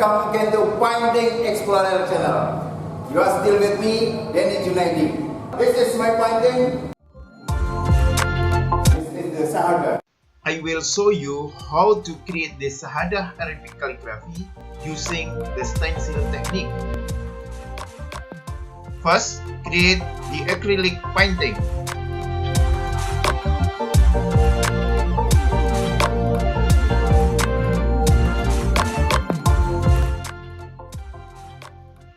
welcome again to Painting Explorer channel. You are still with me, Deni Junaedi. This is my painting. This is the syahadah. I will show you how to create the syahadah Arabic calligraphy using the stencil technique. First, create the acrylic painting.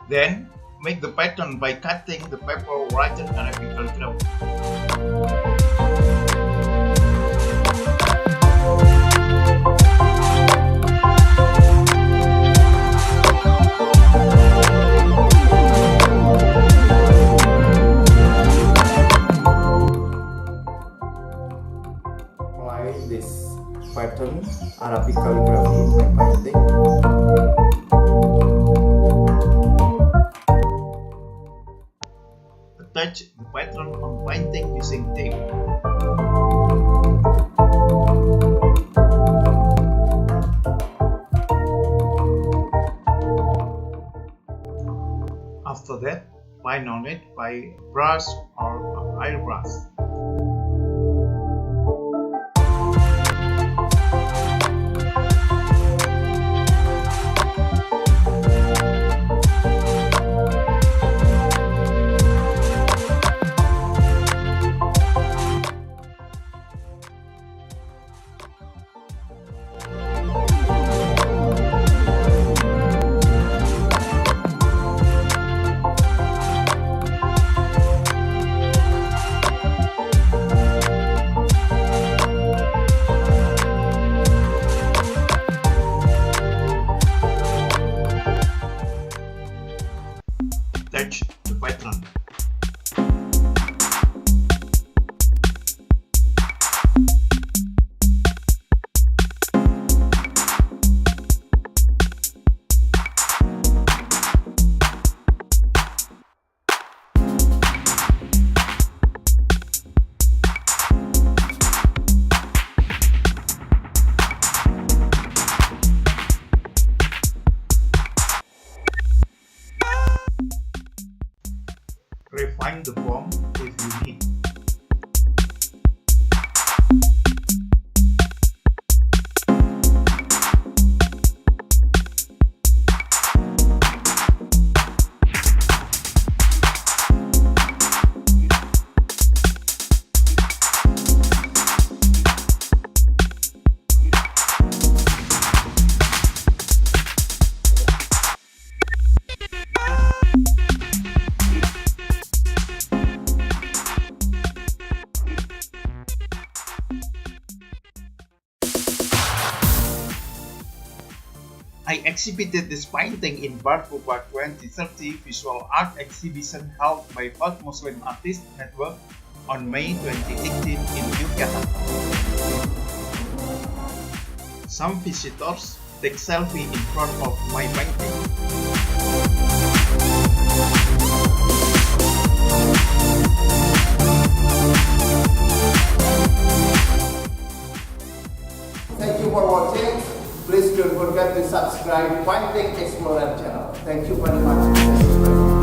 Then, make the pattern by cutting the paper written Arabic calligraphy. Apply this pattern Arabic calligraphy in my painting. Attach the pattern on painting using tape. After that, paint on it by brush or airbrush. Attach the pattern. Refine the form if you need. I exhibited this painting in Barbuba 2030 visual art exhibition held by Hot Muslim Artist Network on May 2018 in Yogyakarta. Some visitors take selfie in front of my painting. Thank you for watching. Please don't forget to subscribe Painting Explorer channel. Thank you very much.